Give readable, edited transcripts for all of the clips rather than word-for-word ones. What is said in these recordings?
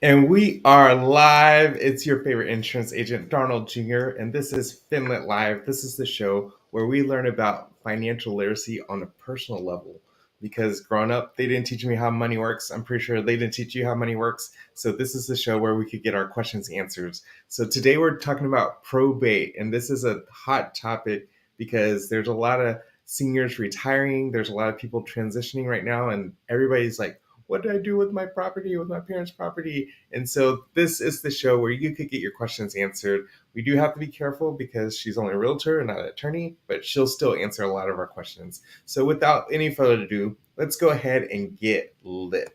And we are live. It's your favorite insurance agent, Darnold Jr., and this is Finlit Live. This is the show where we learn about financial literacy on a personal level. Because growing up, they didn't teach me how money works. I'm pretty sure they didn't teach you how money works. So, this is the show where we could get our questions answered. So, today we're talking about probate, and this is a hot topic because there's a lot of seniors retiring, there's a lot of people transitioning right now, and everybody's like, what do I do with my property, with my parents' property? And so this is the show where you could get your questions answered. We do have to be careful because she's only a realtor and not an attorney, but she'll still answer a lot of our questions. So without any further ado, let's go ahead and get lit.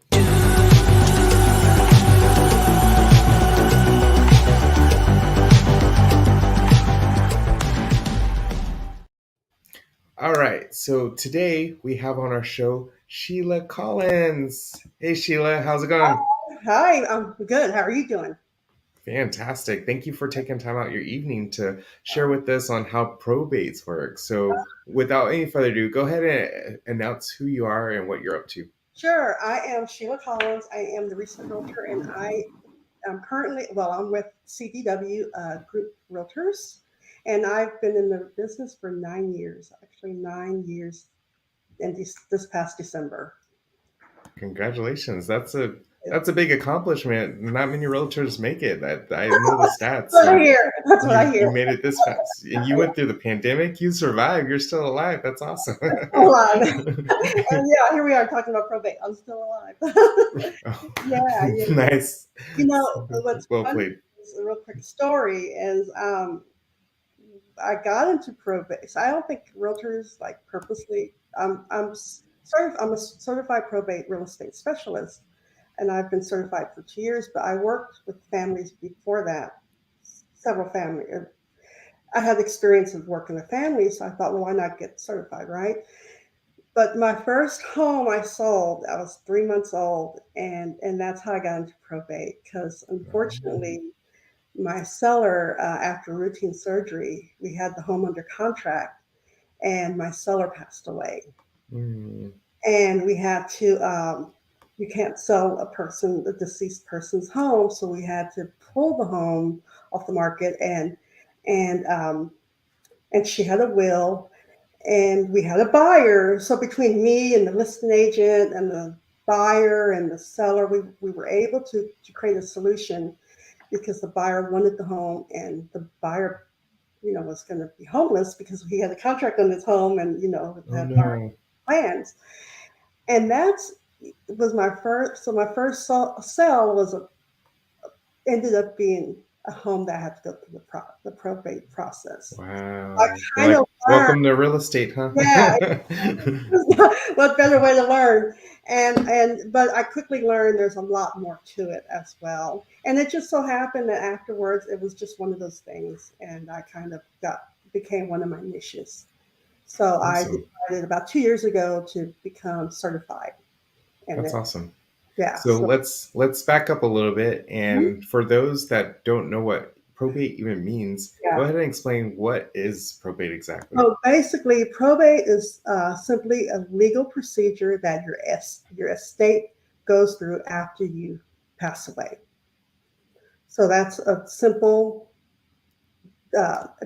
All right, so today we have on our show Sheila Collins. Hey Sheila, how's it going? Hi, I'm good. How are you doing? Fantastic. Thank you for taking time out your evening to share with us on how probates work. So, without any further ado, go ahead and announce who you are and what you're up to. Sure. I am Sheila Collins. I am the recent realtor, and I am currently, I'm with CDW Group Realtors, and I've been in the business for 9 years, actually 9 years in this past December. Congratulations. That's a big accomplishment. Not many realtors make it. I know the stats, That's what I and hear. That's what I you hear. made it this fast. And you went through the pandemic. You survived. You're still alive. That's awesome. Hold on. And yeah, here we are talking about probate. I'm still alive. Oh, Yeah, yeah. nice. What's Well funny played. is a real quick story is I got into probate. So I don't think realtors like purposely. I'm a certified probate real estate specialist, and I've been certified for 2 years. But I worked with families before that, several families. I had experience of working with families, so I thought, well, why not get certified, right? But my first home I sold, I was 3 months old, and that's how I got into probate. Because unfortunately, my seller, after routine surgery, we had the home under contract, and my seller passed away. Mm, And we had to, you can't sell the deceased person's home, so we had to pull the home off the market, and and she had a will, and we had a buyer. So between me and the listing agent and the buyer and the seller, we were able to create a solution because the buyer wanted the home, and the buyer, was going to be homeless because he had a contract on his home, and oh had no. plans. And that's was my first. So my first sale ended up being a home that I had to go through the probate process. I Wow. You're kind of like, learned, welcome to real estate, huh? yeah, what better way to learn? But I quickly learned there's a lot more to it as well. And it just so happened that afterwards it was just one of those things, and I kind of got became one of my niches. So I Awesome. decided about 2 years ago to become certified, and That's then awesome. yeah. So let's back up a little bit, Mhm. and for those that don't know what probate even means, go Yeah. ahead and explain what is probate exactly. So basically, probate is simply a legal procedure that your estate goes through after you pass away. So that's a simple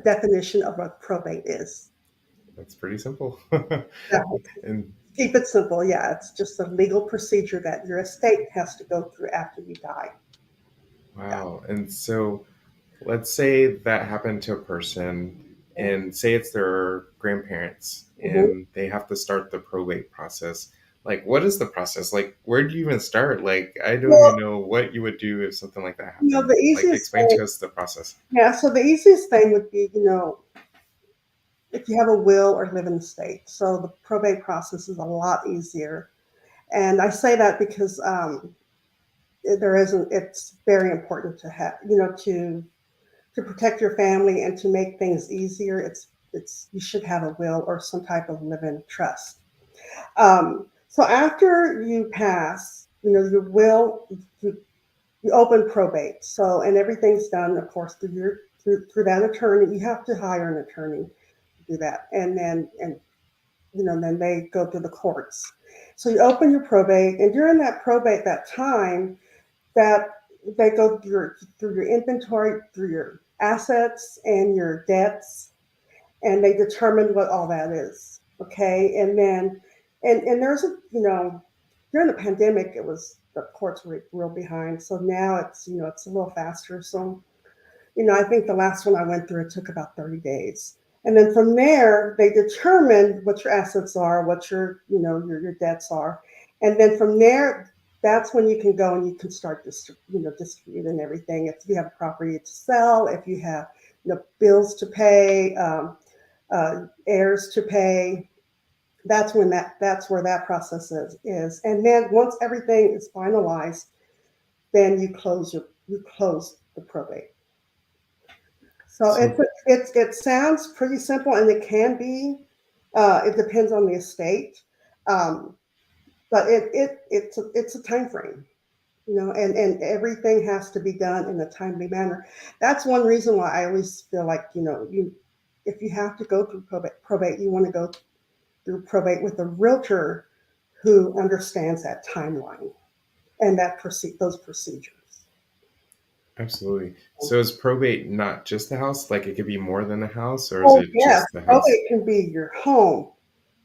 definition of what probate is. That's pretty simple. Yeah, And keep it simple. Yeah, it's just a legal procedure that your estate has to go through after you die. Yeah. wow. And so let's say that happened to a person, and say it's their grandparents Mhm. and they have to start the probate process. Like, what is the process? Like, where do you even start? Like, I don't even Well, know what you would do if something like that happened. the Like, easiest explain thing, to us the process. yeah. So the easiest thing would be, if you have a will or live in the state. So the probate process is a lot easier. And I say that because there isn't. It's very important to have, to protect your family and to make things easier. It's you should have a will or some type of live-in trust. So after you pass, your will, you, you open probate. So and everything's done, of course, through that attorney. You have to hire an attorney to do that, and then they go through the courts. So you open your probate, and during that probate, that time, that they go through your inventory, through your assets and your debts, and they determine what all that is. Okay, and then and there's a during the pandemic it was the courts were real behind, so now it's it's a little faster. So I think the last one I went through, it took about 30 days. And then from there, they determine what your assets are, what your debts are. And then from there, that's when you can go and you can start distributing everything. If you have a property to sell, if you have bills to pay, heirs to pay, that's where that process is. And then once everything is finalized, then you close the probate. So So it sounds pretty simple, and it can be. It depends on the estate, um, but it's a time frame, and everything has to be done in a timely manner. That's one reason why I always feel like you if you have to go through probate, you want to go through probate with a realtor who understands that timeline and those procedures. absolutely. So is probate not just the house? Like it could be more than a house, or is Oh it yes, just the house? probate can be your home,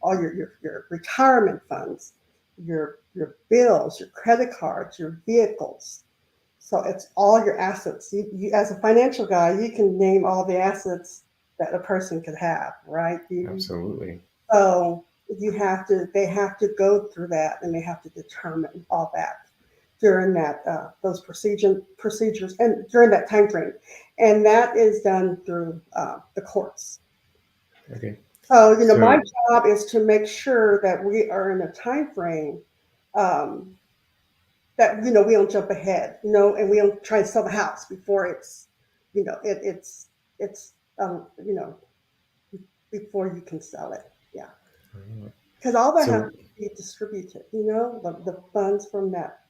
all your retirement funds, your bills, your credit cards, your vehicles. So it's all your assets. As a financial guy, you can name all the assets that a person could have, right? Absolutely. So they have to go through that, and they have to determine all that during that those procedures and during that time frame, and that is done through the courts. Okay. So, my So job is to make sure that we are in a time frame um, that we don't jump ahead, and we don't try to sell the house before it's before you can sell it. Yeah, because all that has so to be distributed. The funds from that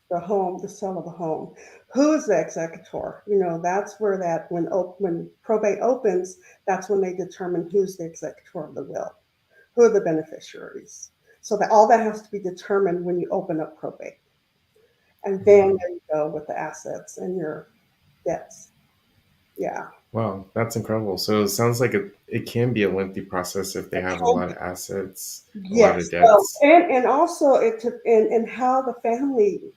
the home, the sale of the home. Who is the executor? That's where when probate opens, that's when they determine who's the executor of the will. Who are the beneficiaries? So that all that has to be determined when you open up probate. And then mm, there you go with the assets and your debts. Yeah. wow, that's incredible. So it sounds like it can be a lengthy process if they have a lot of assets, a lot of Yes. So, debts. and also and how the family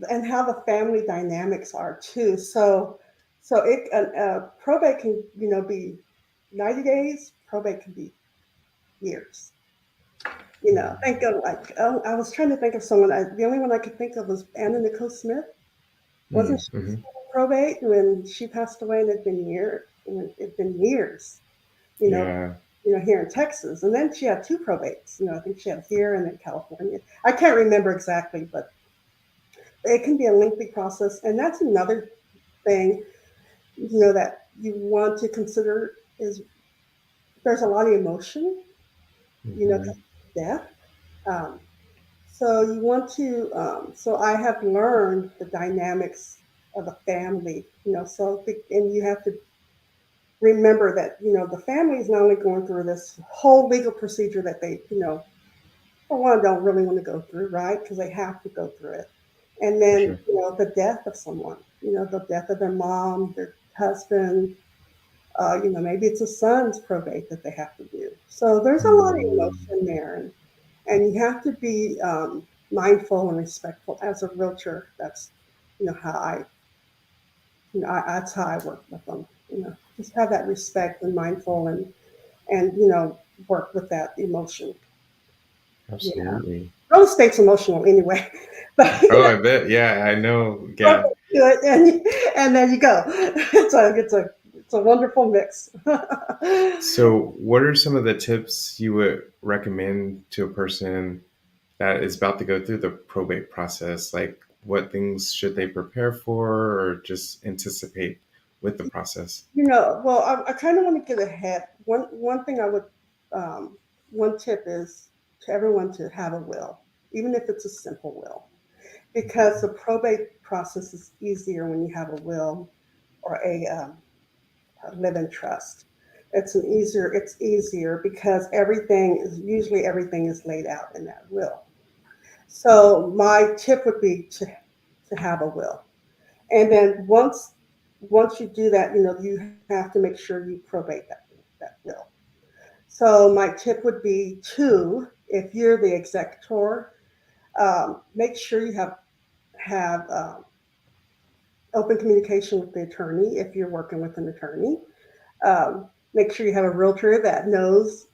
and how the family dynamics are too. So probate can be 90 days. Probate can be years. Think of like, oh, I was trying to think of someone. The only one I could think of was Anna Nicole Smith. Wasn't she Mm-hmm. probate when she passed away? And it'd been years. You know, Yeah, here in Texas, and then she had two probates. I think she had here and then California. I can't remember exactly, but it can be a lengthy process, and that's another thing that you want to consider is there's a lot of emotion. mm-hmm. 'Cause of death. Um, So you want to, so I have learned the dynamics of a family, and you have to remember that, the family is not only going through this whole legal procedure that they, for one, don't really want to go through, right? Because they have to go through it. And For then, sure. the death of someone, the death of their mom, their husband, maybe it's a son's probate that they have to do. So there's a lot of Mm, emotion there. And you have to be mindful and respectful as a realtor. That's how that's how I work with them. Just have that respect and mindful and work with that emotion. Yeah, absolutely. real estate's emotional anyway, but Oh, I bet. Yeah, I know. work Yeah. into it and then you go. It's a wonderful mix. So, what are some of the tips you would recommend to a person that is about to go through the probate process? Like, what things should they prepare for or just anticipate with the process? Well, I kind of want to get ahead. One thing um, one tip is to everyone to have a will, even if it's a simple will, because the probate process is easier when you have a will or a live-in trust. It's easier because everything is laid out in that will. So my tip would be to have a will. And then once you do that, you have to make sure you probate that will. So my tip would be to, if you're the executor, make sure you have open communication with the attorney if you're working with an attorney. Make sure you have a realtor that knows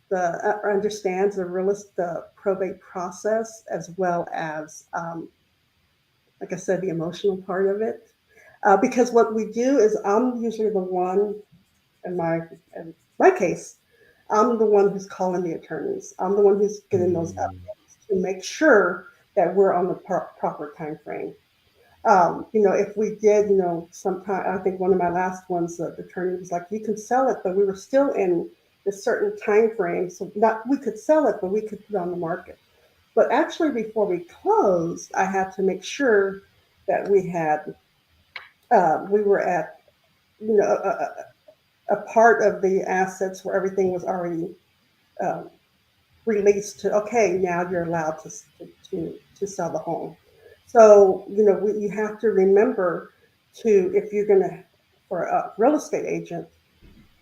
understands the probate process, as well as, like I said, the emotional part of it. Because what we do is, I'm usually the one in my case, I'm the one who's calling the attorneys. I'm the one who's getting those Mm. updates to make sure that we're on the proper time frame. If we did, sometime, I think one of my last ones, the attorney was like, you can sell it, but we were still in this certain time frame. So not we could sell it, but we could put it on the market. But actually, before we closed, I had to make sure that we were at, a part of the assets where everything was already um, released to, okay, now you're allowed to sell the home. So, you have to remember to, if you're going to, for a real estate agent,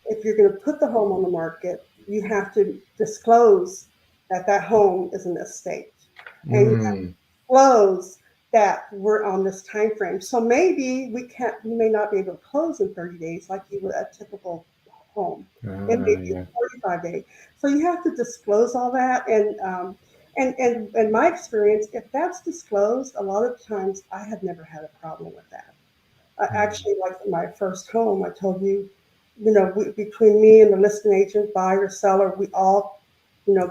if you're going to put the home on the market, you have to disclose that that home is an estate. And you have Mm. to disclose that we're on this time frame. So maybe we may not be able to close in 30 days like you would a typical home. It may be Yeah. 45 days. So you have to disclose all that. And in my experience, if that's disclosed, a lot of times I have never had a problem with that. Mm. Actually, like my first home, I told you, between me and the listing agent, buyer, seller, we all,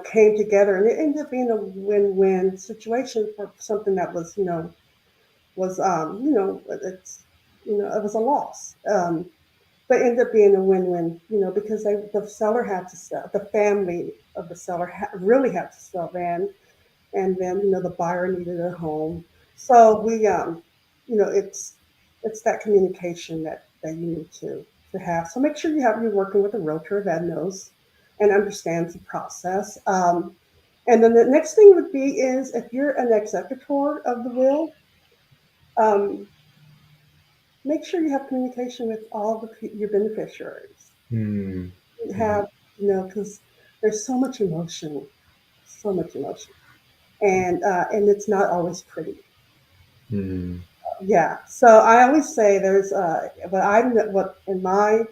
came together, and it ended up being a win-win situation for something that was, it's, it was a loss. But ended up being a win-win, because the seller had to sell, the family of the seller really had to sell then, and then the buyer needed a home. So it's that communication that you need to have. So make sure you're working with a realtor that knows and understands the process. And then the next thing would be is, if you're an executor of the will, um, make sure you have communication with all your beneficiaries. Mm. You Mm. have, because there's so much emotion, and it's not always pretty. Mm. Yeah. So I always say there's, but I what in my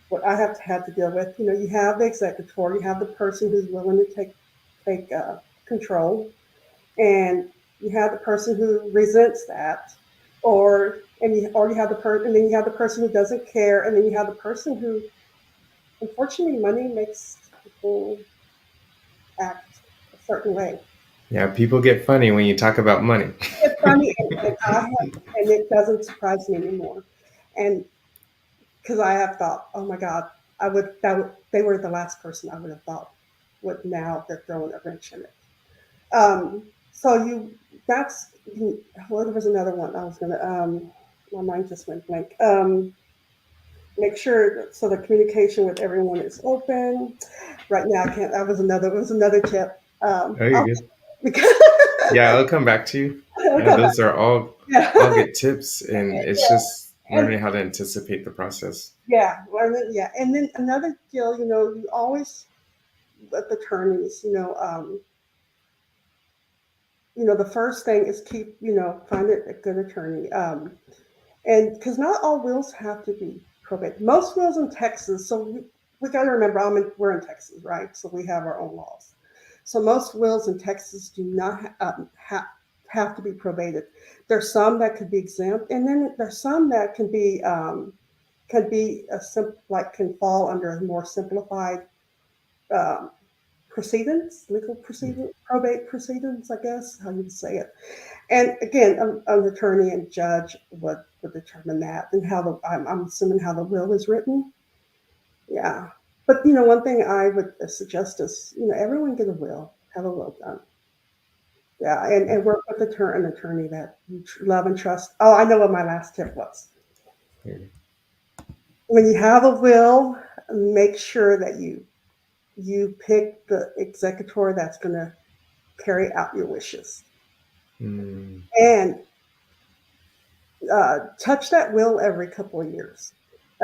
what I have had to deal with. You have the executor, you have the person who's willing to take control, and you have the person who resents that, or you have the person, and then you have the person who doesn't care, and then you have the person who, unfortunately, money makes people act a certain way. Yeah, people get funny when you talk about money. It's funny, and it doesn't surprise me anymore. And because I have thought, oh my God, they were the last person I would have thought would, now they're throwing a wrench in it. Um, so that's, well, there was another one I was gonna, my mind just went blank. Make sure so the communication with everyone is open. Right now, I can't. It was another tip. Oh, you're good. Because Yeah, I'll come back to you. I'll Yeah, come back. those are all Yeah, good tips, and it's yeah, just and learning how to anticipate the process. yeah, yeah, and then another deal. You always, with attorneys, the first thing is find a good attorney. And because not all wills have to be probate. Most wills in Texas, so we got to remember, we're in Texas, right? So we have our own laws. So most wills in Texas do not have to be probated. There's some that could be exempt, and then there's some that can be like can fall under a more simplified um, proceedings, legal proceedings, probate proceedings, I guess how you would say it. And again, an attorney and judge would determine that, and I'm assuming how the will is written. Yeah. But one thing I would suggest is, everyone get a will, have a will done. Yeah, and work with an attorney that you love and trust. Oh, I know what my last tip was. When you have a will, make sure that you pick the executor that's going to carry out your wishes. Mm. And touch that will every couple of years.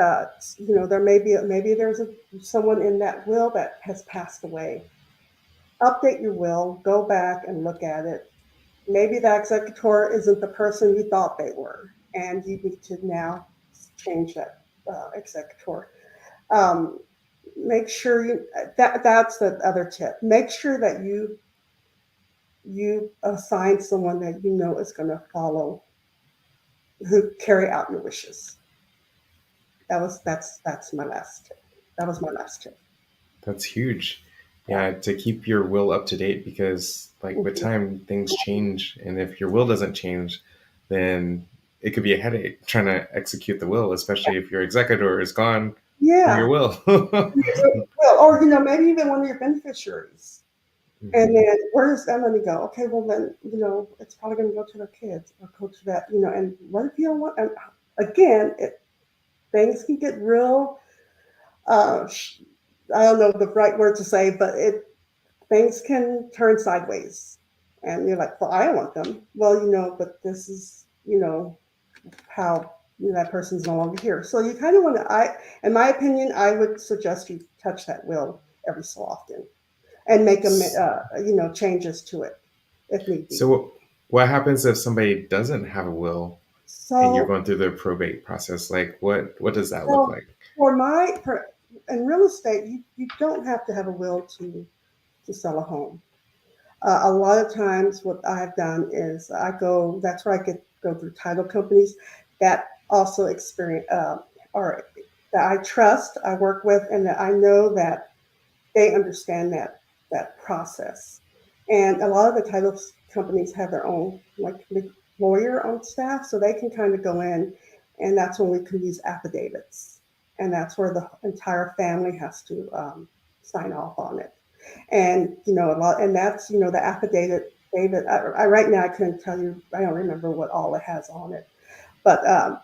Uh, there maybe there's someone in that will that has passed away. Update your will, go back and look at it. Maybe the executor isn't the person you thought they were, and you need to now change that executor. Um, make sure that's the other tip. Make sure that you assign someone that you know is going to follow, who carry out your wishes. That's my last tip. That was my last tip. That's huge. Yeah. Yeah, to keep your will up to date because like with Mhm. time things change and if your will doesn't change, then it could be a headache trying to execute the will, especially if your executor is gone from Yeah. your will. Well, or maybe even one of your beneficiaries. And Mhm. then where does that money go? Okay, well then, it's probably going to go to their kids or go to that, and what if you don't want, and again, things can get real, uh, I don't know the right word to say, but things can turn sideways. And you're like, well, I don't want them. Well, but this is, how that person's no longer here. So you kind of want to, in my opinion, I would suggest you touch that will every so often and make them, changes to it if need be. So what happens if somebody doesn't have a will and you're So, going through the probate process? Like what does that look so like? in real estate, you don't have to have a will to sell a home. A lot of times, what I've done is that's where go through title companies that also experience, or that I trust, I work with, and that I know that they understand that process. And a lot of the title companies have their own like lawyer on staff, so they can kind of go in, and that's when we can use affidavits, and that's where the entire family has to sign off on it. And a lot, and that's the affidavit. David, right now I couldn't tell you. I don't remember what all it has on it, but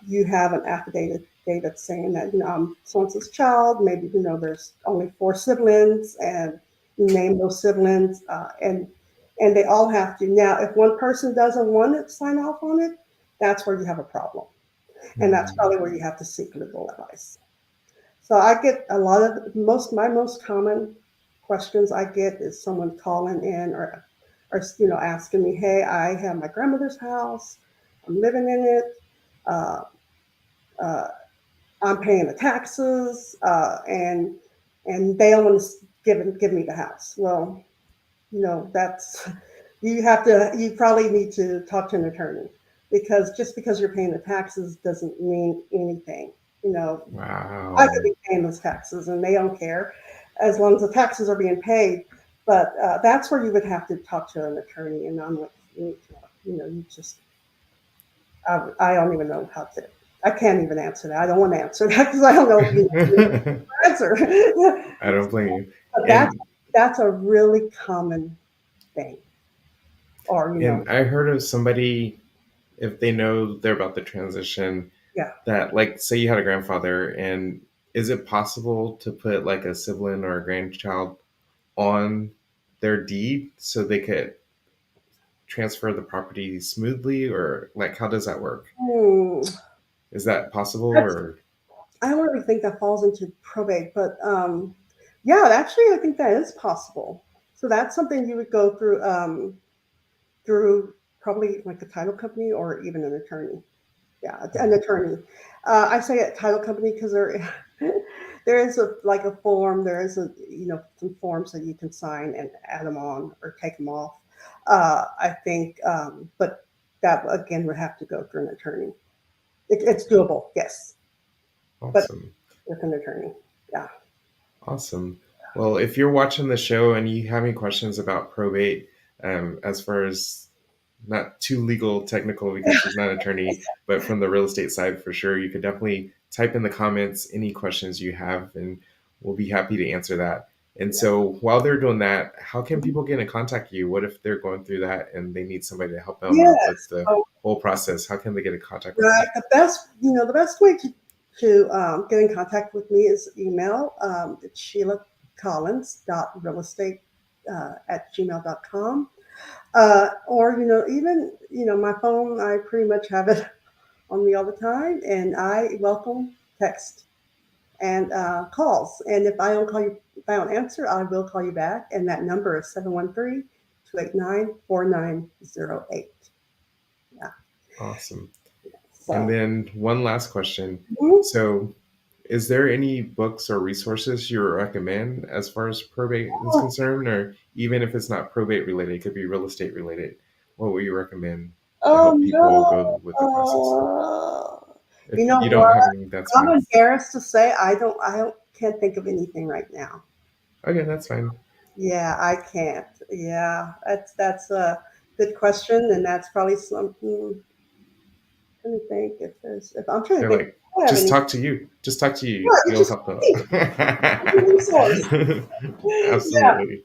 you have an affidavit David saying that I'm so and so's child. Maybe there's only four siblings, and you name those siblings, and they all have to. Now, if one person doesn't want to sign off on it, that's where you have a problem, and that's Mm. probably where you have to seek legal advice. So I get a lot of my most common questions I get is someone calling in or asking me, hey, I have my grandmother's house, I'm living in it. Uh, uh, I'm paying the taxes, and they don't want to give me the house. Well, that's you probably need to talk to an attorney, because just because you're paying the taxes doesn't mean anything. You know, I could Wow. be paying those taxes and they don't care as long as the taxes are being paid. But that's where you would have to talk to an attorney, and I'm like, you just I don't even know how to. I can't even answer that. I don't want to answer that because I don't know I the answer. don't blame you. But And that's a really common thing, or and I heard of somebody if they know they're about to transition yeah. that like say you had a grandfather and is it possible to put like a sibling or a grandchild on their deed so they could transfer the property smoothly or like how does that work? Hmm. Is that possible That's or I don't really think that falls into probate, but yeah, actually, I think that is possible. So that's something you would go through probably like a title company or even an attorney. Yeah, an attorney. I say a title company because there is like a form. There is some forms that you can sign and add them on or take them off. I think, but that again would have to go through an attorney. It's doable, yes, but awesome. with an attorney. Yeah. Awesome. Well, if you're watching the show and you have any questions about probate, as far as not too legal technical because she's not an attorney, but from the real estate side for sure, you could definitely type in the comments any questions you have, and we'll be happy to answer that. And Yeah. so while they're doing that, how can people get in contact with you? What if they're going through that and they need somebody to help them out with Yes. the So, whole process? How can they get in contact with you? right. The best way to get in contact with me is email. It's Sheila Collins.realestate at gmail.com. Or even my phone. I pretty much have it on me all the time, and I welcome text and calls. And if I don't call you, if I don't answer, I will call you back. And that number is 713-289-4908. Yeah. Awesome. And So, then one last question. mhm. So, is there any books or resources you recommend as far as probate is concerned, or even if it's not probate related, it could be real estate related? What would you recommend to Oh help people no. go with the process? If You know you don't what? have any, that's I'm fine. embarrassed to say I don't can't think of anything right now. Okay, that's fine. Yeah, I can't. Yeah, that's a good question, and that's probably something. Trying to think if I'm trying to They're think. like, I don't have just any. talk to you. Just talk to you. Yeah, you You'll just help them. me. I'm a resource. Yeah, Absolutely.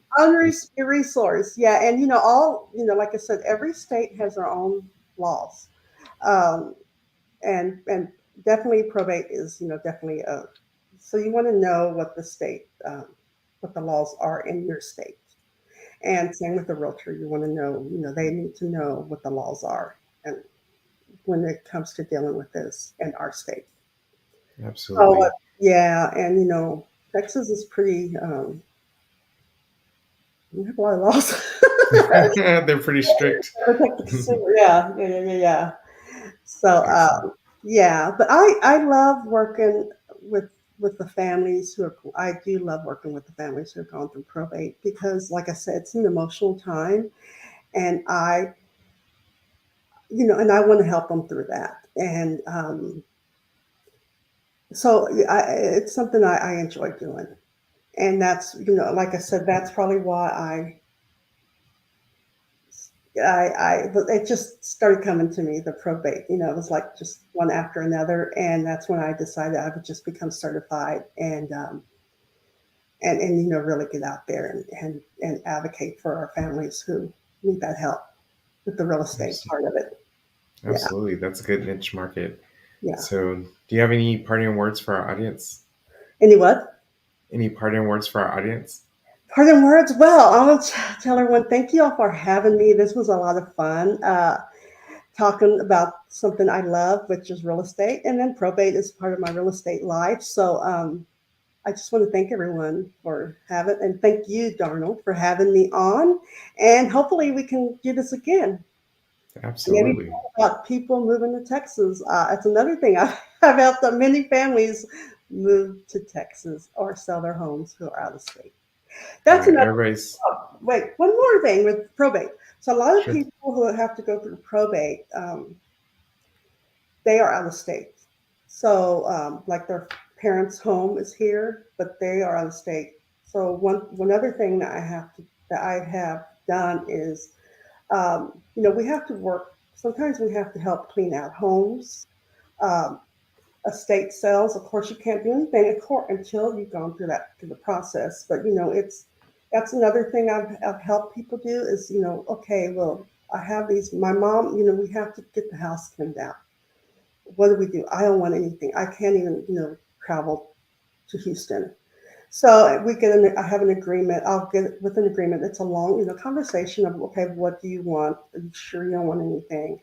a resource. Yeah, and all like I said, every state has their own laws, um, and definitely probate is definitely a. So you want to know what the laws are in your state, and same with the realtor. You want to know, they need to know what the laws are, and when it comes to dealing with this in our state. So Absolutely. yeah, and Texas is pretty. We have a lot of laws. They're pretty strict. Protect the consumer. Yeah, yeah, yeah, yeah, yeah. So Excellent. yeah, but I love working with with the families who are. I do love working with the families who have gone through probate because, like I said, it's an emotional time, and and I want to help them through that. And so it's something I enjoy doing. And that's like I said, that's probably why it just started coming to me, the probate. It was like just one after another, and that's when I decided I would just become certified and really get out there and advocate for our families who need that help with the real estate Abs- part of it. Yeah, Absolutely. That's a good niche market. yeah. So, do you have any parting words for our audience? Any what? Any parting words for our audience? Parting words. Well, I want to tell everyone thank you all for having me. This was a lot of fun. Talking about something I love, which is real estate, and then probate is part of my real estate life. So I just want to thank everyone for having, and thank you, Darnell, for having me on. And hopefully we can do this again. Maybe Absolutely. talk about people moving to Texas. It's another thing I've helped that many families move to Texas or sell their homes who are out of state. All That's right. another. Everybody's Oh, wait, one more thing with probate. So a lot of sure. people who have to go through probate, they are out of state. So, like their parents' home is here, but they are out of state. So one other thing that I have done is, we have to work. Sometimes we have to help clean out homes, um, estate sales. Of course, you can't do anything in court until you've gone through the process. But that's another thing I've helped people do is okay, well, I have these. My mom, we have to get the house cleaned out. What do we do? I don't want anything. I can't even, travel to Houston. So I have an agreement. I'll get with an agreement. It's a long, conversation of, okay, what do you want? Are you sure you don't want anything?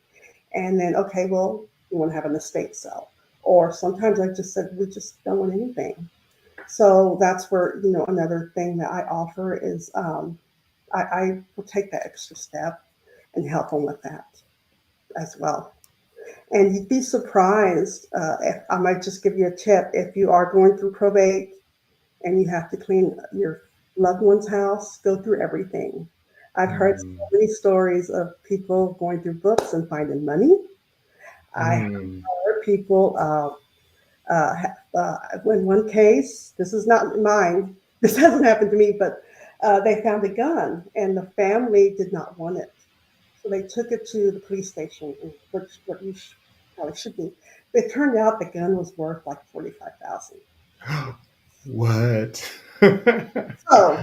And then, okay, well, you want to have an estate sale. Or sometimes I just said, we just don't want anything. So that's where, another thing that I offer is I will take that extra step and help them with that as well. And you'd be surprised. If, I might just give you a tip. If you are going through probate and you have to clean your loved one's house, go through everything. I've heard Mm, so many stories of people going through books and finding money. I mm, heard people, in one case, this is not mine, this hasn't happened to me, but they found a gun and the family did not want it. So they took it to the police station, which what you probably should be. It turned out the gun was worth like 45,000. what? So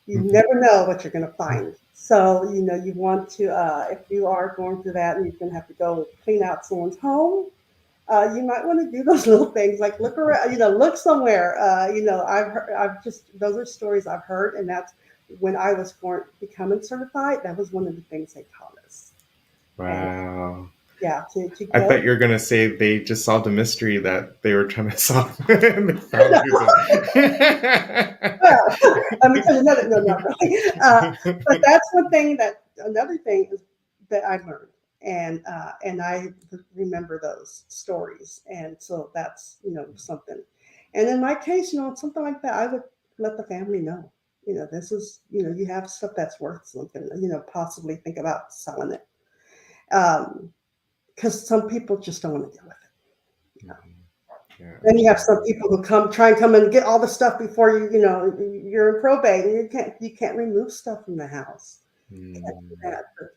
you never know what you're going to find. So you want to, if you are going through that and you're going to have to go clean out someone's home, you might want to do those little things like look around, look somewhere. I've just those are stories I've heard, and that's when I was becoming certified, that was one of the things they taught us. And Wow. yeah, to I get thought you were gonna say they just solved a mystery that they were trying to solve, and they found who's well, let me tell you another. No, not really. But that's one thing that another thing is that I learned, and I remember those stories, and so that's something. And in my case, something like that, I would let the family know. This is you have stuff that's worth something. Possibly think about selling it, because some people just don't want to deal with it. Yeah, Then you have some absolutely. people who come and get all the stuff before you're in probate, and you can't remove stuff from the house. You can't do Mm, that. But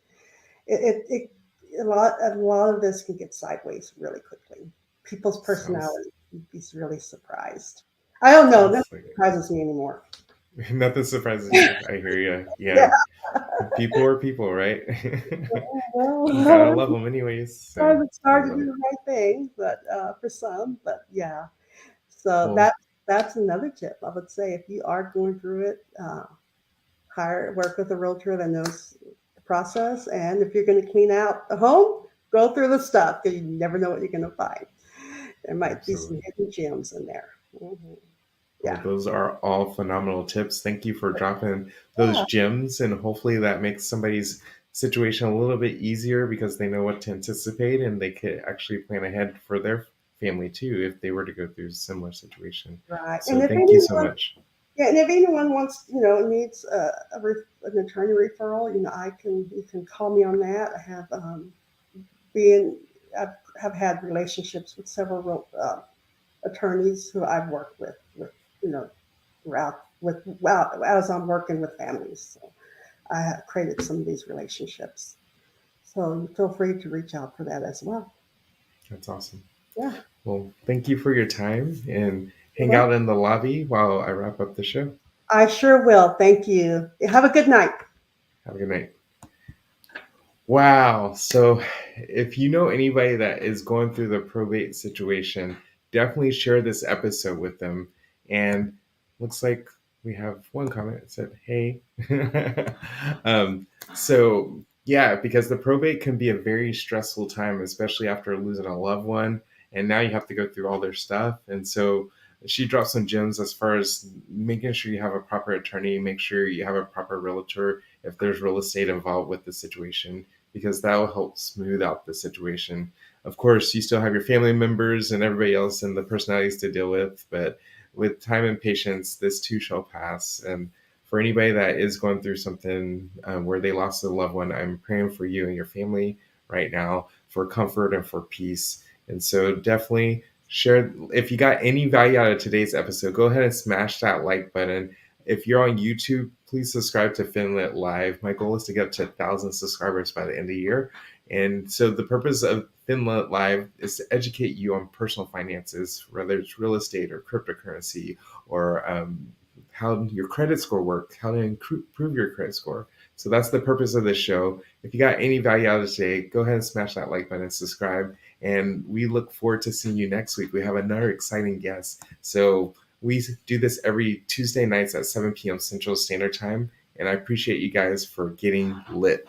a lot of this can get sideways really quickly. People's sounds personality, you'd be really surprised. I don't know. Nothing sounds like surprises me anymore. it. Nothing surprises you. I hear you. Yeah. Yeah, people are people, right? You gotta Well, love them anyways. So sometimes it's I hard to love do it. the right thing, but for some, but yeah. So Well, that's another tip I would say if you are going through it. Work with a realtor that knows the process. And if you're going to clean out a home, go through the stuff because you never know what you're going to find. There might be some absolutely. hidden gems in there. Well, Yeah. those are all phenomenal tips. Thank you for dropping those Yeah. gems, and hopefully that makes somebody's situation a little bit easier because they know what to anticipate and they could actually plan ahead for their family too if they were to go through a similar situation. Right. So thank you so much. And if anyone needs an attorney referral, you can call me on that. I have been, I have had relationships with several attorneys who I've worked with, throughout as I'm working with families. So I have created some of these relationships. So feel free to reach out for that as well. That's awesome. Yeah. Well, thank you for your time and You're hang welcome. out in the lobby while I wrap up the show. I sure will. Thank you. Have a good night. Have a good night. Wow. So, if you know anybody that is going through the probate situation, definitely share this episode with them. And looks like we have one comment that said, "Hey." um, yeah, because the probate can be a very stressful time, especially after losing a loved one, and now you have to go through all their stuff. And so, she dropped some gems as far as making sure you have a proper attorney, make sure you have a proper realtor if there's real estate involved with the situation because that will help smooth out the situation. Of course, you still have your family members and everybody else and the personalities to deal with, but with time and patience, this too shall pass. And for anybody that is going through something where they lost a loved one, I'm praying for you and your family right now for comfort and for peace. And so definitely share if you got any value out of today's episode, go ahead and smash that like button. If you're on YouTube, please subscribe to Finlit Live. My goal is to get up to 1,000 subscribers by the end of the year. And so the purpose of Finlit Live is to educate you on personal finances, whether it's real estate or cryptocurrency or how your credit score works, how to improve your credit score. So that's the purpose of this show. If you got any value out of today, go ahead and smash that like button and subscribe. And we look forward to seeing you next week. We have another exciting guest. So we do this every Tuesday nights at 7 p.m. Central Standard Time. And I appreciate you guys for getting lit.